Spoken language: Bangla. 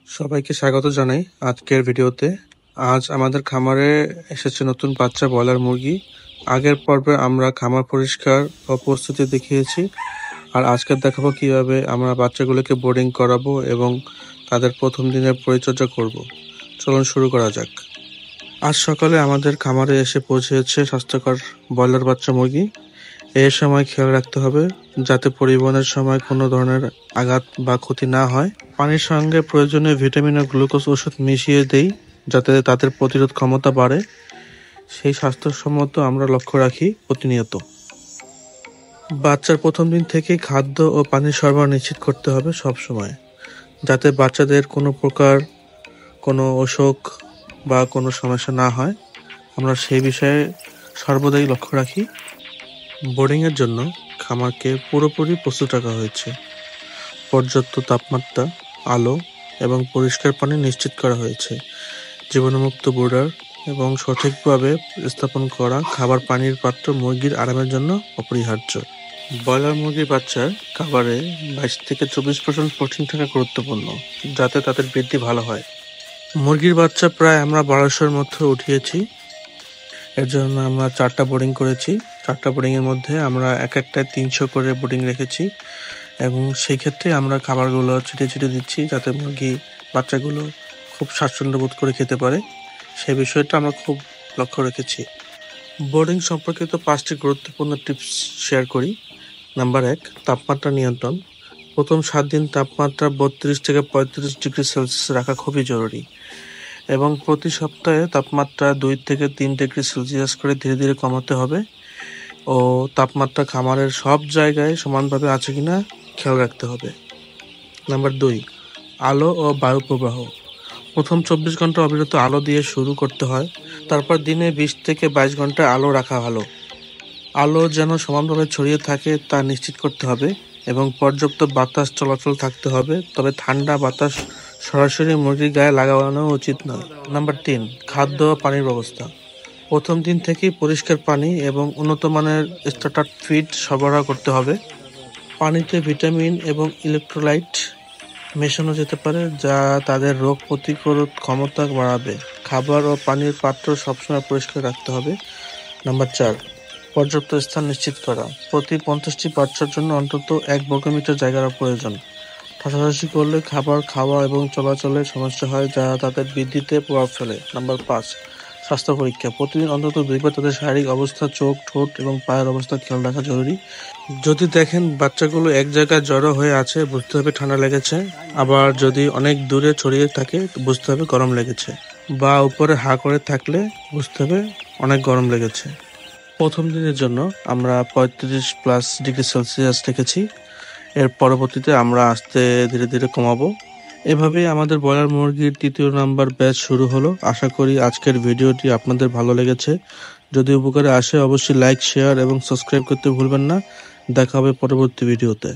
সবাইকে স্বাগত জানাই আজকের ভিডিওতে। আজ আমাদের খামারে এসেছে নতুন বাচ্চা ব্রয়লার মুরগি। আগের পর্বে আমরা খামার পরিষ্কার ও প্রস্তুতি দেখিয়েছি, আর আজকে দেখাবো কিভাবে আমরা বাচ্চাগুলোকে বোর্ডিং করাবো এবং তাদের প্রথম দিনের পরিচর্যা করব। চলুন শুরু করা যাক। আজ সকালে আমাদের খামারে এসে পৌঁছেছে স্বাস্থ্যকর ব্রয়লার বাচ্চা মুরগি। এই সময় খেয়াল রাখতে হবে যাতে পরিবহনের সময় কোনো ধরনের আঘাত বা ক্ষতি না হয়। পানির সঙ্গে প্রয়োজনীয় ভিটামিন ও গ্লুকোজ ওষুধ মিশিয়ে দেই যাতে তাদের প্রতিরোধ ক্ষমতা বাড়ে। সেই স্বাস্থ্যসম্মত আমরা লক্ষ্য রাখি প্রতিনিয়ত। বাচ্চার প্রথম দিন থেকেই খাদ্য ও পানির সরবরাহ নিশ্চিত করতে হবে সব সময়, যাতে বাচ্চাদের কোনো প্রকার কোনো অসুখ বা কোনো সমস্যা না হয়। আমরা সেই বিষয়ে সর্বদাই লক্ষ্য রাখি। বোর্ডিংয়ের জন্য খামারকে পুরোপুরি প্রস্তুত রাখা হয়েছে। পর্যাপ্ত তাপমাত্রা, আলো এবং পরিষ্কার পানি নিশ্চিত করা হয়েছে। জীবাণুমুক্ত ব্রুডার এবং সঠিকভাবে স্থাপন করা খাবার পানির পাত্র মুরগির আরামের জন্য অপরিহার্য। ব্রয়লার মুরগির বাচ্চার খাবারে 22 থেকে 24% প্রোটিন থাকা গুরুত্বপূর্ণ, যাতে তাদের বৃদ্ধি ভালো হয়। মুরগির বাচ্চা প্রায় আমরা 1200-এর মধ্যে উঠিয়েছি। এর জন্য আমরা 4টা বোর্ডিং করেছি। 4টা বোর্ডিংয়ের মধ্যে আমরা এক একটায় 300 করে বোর্ডিং রেখেছি এবং সেই ক্ষেত্রে আমরা খাবারগুলো ছিটিয়ে দিচ্ছি যাতে মুরগি বাচ্চাগুলো খুব স্বাচ্ছন্দ্য বোধ করে খেতে পারে। সেই বিষয়টা আমরা খুব লক্ষ্য রেখেছি। বোর্ডিং সম্পর্কিত 5টি গুরুত্বপূর্ণ টিপস শেয়ার করি। নাম্বার 1, তাপমাত্রা নিয়ন্ত্রণ। প্রথম 7 দিন তাপমাত্রা 32 থেকে 35 ডিগ্রি সেলসিয়াস রাখা খুবই জরুরি এবং প্রতি সপ্তাহে তাপমাত্রা 2 থেকে 3 ডিগ্রি সেলসিয়াস করে ধীরে ধীরে কমাতে হবে ও তাপমাত্রা খামারের সব জায়গায় সমানভাবে আছে কিনা খেয়াল রাখতে হবে। নাম্বার 2, আলো ও বায়ু প্রবাহ। প্রথম 24 ঘন্টা অবিরত আলো দিয়ে শুরু করতে হয়, তারপর দিনে 20 থেকে 22 ঘন্টা আলো রাখা ভালো। আলো যেন সমানভাবে ছড়িয়ে থাকে তা নিশ্চিত করতে হবে এবং পর্যাপ্ত বাতাস চলাচল থাকতে হবে, তবে ঠান্ডা বাতাস সরাসরি মুরগির গায়ে লাগানো উচিত নয়। নাম্বার 3, খাদ্য ও পানির ব্যবস্থা। প্রথম দিন থেকেই পরিষ্কার পানি এবং উন্নত মানের স্টার্টার ফিড সরবরাহ করতে হবে। পানিতে ভিটামিন এবং ইলেকট্রোলাইট মেশানো যেতে পারে যা তাদের রোগ প্রতিরোধ ক্ষমতা বাড়াবে। খাবার ও পানির পাত্র সবসময় পরিষ্কার রাখতে হবে। নাম্বার 4, পর্যাপ্ত স্থান নিশ্চিত করা। প্রতি 50টি বাচ্চার জন্য অন্তত 1 বর্গমিটার জায়গার প্রয়োজন। ঠাসাঠাসি করলে খাবার খাওয়া এবং চলাচলে সমস্যা হয় যা তাদের বৃদ্ধিতে প্রভাব ফেলে। নাম্বার 5, স্বাস্থ্য পরীক্ষা। প্রতিদিন অন্তত 2বার তাদের শারীরিক অবস্থা, চোখ, ঠোঁট এবং পায়ের অবস্থা খেয়াল রাখা জরুরি। যদি দেখেন বাচ্চাগুলো এক জায়গায় জড়ো হয়ে আছে, বুঝতে হবে ঠান্ডা লেগেছে। আবার যদি অনেক দূরে ছড়িয়ে থাকে, বুঝতে হবে গরম লেগেছে। বা উপরে হা করে থাকলে বুঝতে হবে অনেক গরম লেগেছে। প্রথম দিনের জন্য আমরা 35+ ডিগ্রি সেলসিয়াস রেখেছি। এর পরবর্তীতে আমরা আস্তে ধীরে ধীরে কমাবো। এভাবেই আমাদের ব্রয়লার মুরগির 3য় নাম্বার ব্যাচ শুরু হলো। আশা করি আজকের ভিডিওটি আপনাদের ভালো লেগেছে। যদি উপকারে আসে অবশ্যই লাইক, শেয়ার এবং সাবস্ক্রাইব করতে ভুলবেন না। দেখা হবে পরবর্তী ভিডিওতে।